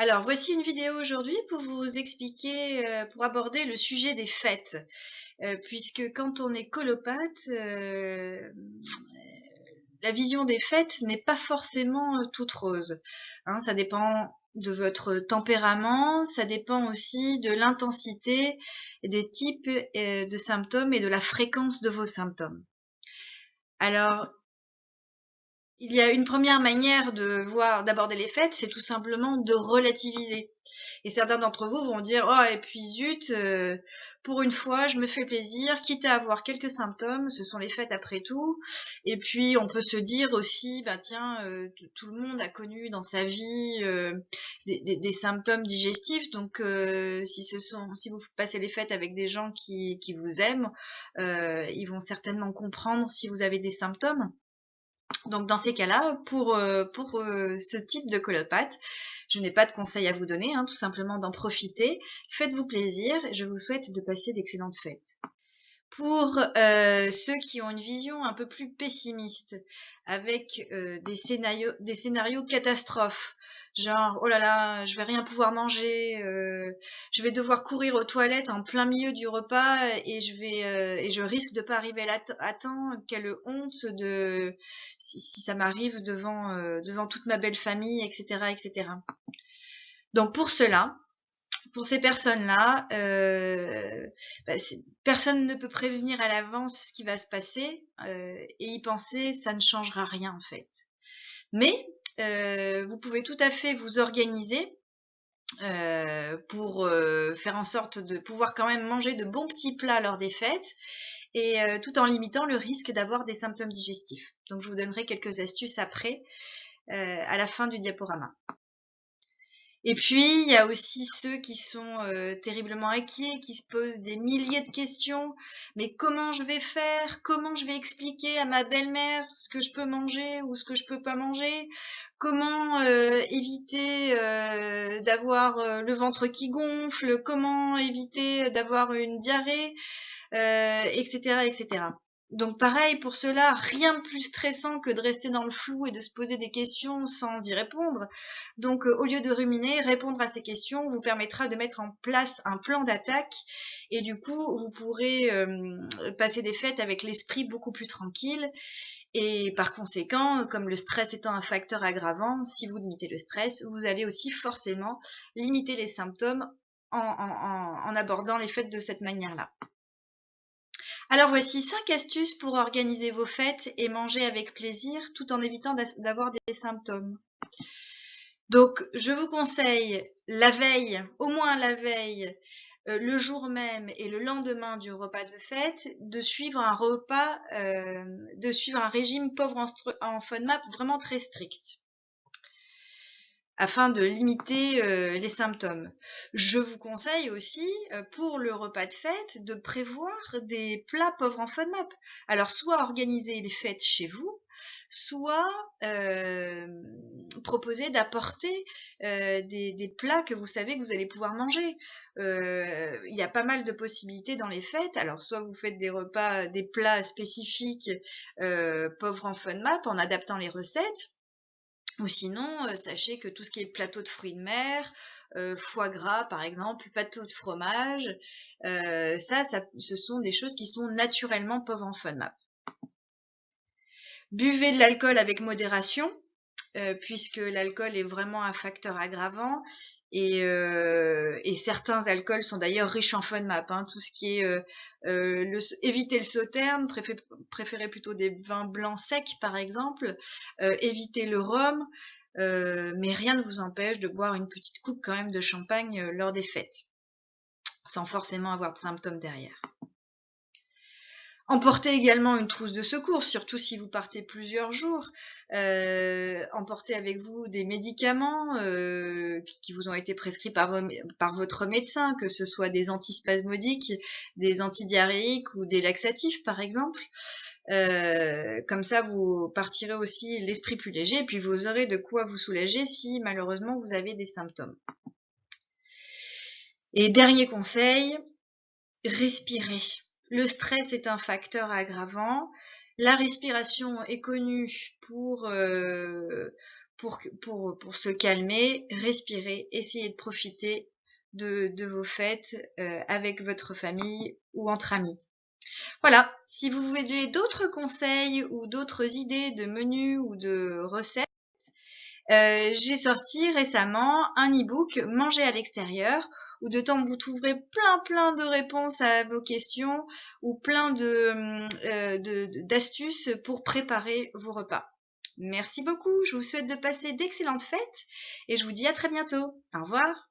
Alors, voici une vidéo aujourd'hui pour vous expliquer, pour aborder le sujet des fêtes. Puisque quand on est colopathe, la vision des fêtes n'est pas forcément toute rose. Hein, ça dépend de votre tempérament, ça dépend aussi de l'intensité, des types de symptômes et de la fréquence de vos symptômes. Alors, il y a une première manière d'aborder les fêtes, c'est tout simplement de relativiser. Et certains d'entre vous vont dire « Oh, et puis zut, pour une fois, je me fais plaisir, quitte à avoir quelques symptômes, ce sont les fêtes après tout. » Et puis, on peut se dire aussi « Bah tiens, tout le monde a connu dans sa vie des symptômes digestifs, donc si vous passez les fêtes avec des gens qui vous aiment, ils vont certainement comprendre si vous avez des symptômes. » Donc dans ces cas-là, pour ce type de colopathe, je n'ai pas de conseils à vous donner, tout simplement d'en profiter. Faites-vous plaisir et je vous souhaite de passer d'excellentes fêtes. Pour ceux qui ont une vision un peu plus pessimiste, avec des scénarios catastrophes, genre oh là là, je vais rien pouvoir manger, je vais devoir courir aux toilettes en plein milieu du repas et je risque de pas arriver à temps, quelle honte si ça m'arrive devant toute ma belle famille, etc., etc. Donc pour cela, pour ces personnes-là, personne ne peut prévenir à l'avance ce qui va se passer, et y penser, ça ne changera rien en fait. Mais vous pouvez tout à fait vous organiser pour faire en sorte de pouvoir quand même manger de bons petits plats lors des fêtes, et tout en limitant le risque d'avoir des symptômes digestifs. Donc je vous donnerai quelques astuces après, à la fin du diaporama. Et puis, il y a aussi ceux qui sont terriblement inquiets, qui se posent des milliers de questions. Mais comment je vais faire? Comment je vais expliquer à ma belle-mère ce que je peux manger ou ce que je peux pas manger? Comment éviter d'avoir le ventre qui gonfle? Comment éviter d'avoir une diarrhée? Etc., etc. Donc pareil, pour cela, rien de plus stressant que de rester dans le flou et de se poser des questions sans y répondre. Donc au lieu de ruminer, répondre à ces questions vous permettra de mettre en place un plan d'attaque et du coup vous pourrez passer des fêtes avec l'esprit beaucoup plus tranquille. Et par conséquent, comme le stress étant un facteur aggravant, si vous limitez le stress, vous allez aussi forcément limiter les symptômes en abordant les fêtes de cette manière-là. Alors voici 5 astuces pour organiser vos fêtes et manger avec plaisir tout en évitant d'avoir des symptômes. Donc je vous conseille la veille, au moins la veille, le jour même et le lendemain du repas de fête, de suivre un régime pauvre en FODMAP vraiment très strict, afin de limiter les symptômes. Je vous conseille aussi, pour le repas de fête, de prévoir des plats pauvres en FODMAP. Alors, soit organiser les fêtes chez vous, soit proposer d'apporter des plats que vous savez que vous allez pouvoir manger. Il y a pas mal de possibilités dans les fêtes. Alors, soit vous faites des plats spécifiques pauvres en FODMAP en adaptant les recettes, ou sinon, sachez que tout ce qui est plateau de fruits de mer, foie gras par exemple, plateau de fromage, ce sont des choses qui sont naturellement pauvres en FODMAP. Buvez de l'alcool avec modération, puisque l'alcool est vraiment un facteur aggravant. Et certains alcools sont d'ailleurs riches en FODMAP. Tout ce qui est éviter le sauterne, préférez plutôt des vins blancs secs par exemple, éviter le rhum, mais rien ne vous empêche de boire une petite coupe quand même de champagne lors des fêtes, sans forcément avoir de symptômes derrière. Emportez également une trousse de secours, surtout si vous partez plusieurs jours. Emportez avec vous des médicaments qui vous ont été prescrits par votre médecin, que ce soit des antispasmodiques, des antidiarrhéiques ou des laxatifs par exemple. Comme ça, vous partirez aussi l'esprit plus léger et puis vous aurez de quoi vous soulager si malheureusement vous avez des symptômes. Et dernier conseil, respirez. Le stress est un facteur aggravant. La respiration est connue pour pour se calmer, respirer, essayer de profiter de vos fêtes avec votre famille ou entre amis. Voilà, si vous voulez d'autres conseils ou d'autres idées de menus ou de recettes, j'ai sorti récemment un e-book Manger à l'extérieur où dedans vous trouverez plein de réponses à vos questions ou plein d'astuces pour préparer vos repas. Merci beaucoup, je vous souhaite de passer d'excellentes fêtes et je vous dis à très bientôt. Au revoir.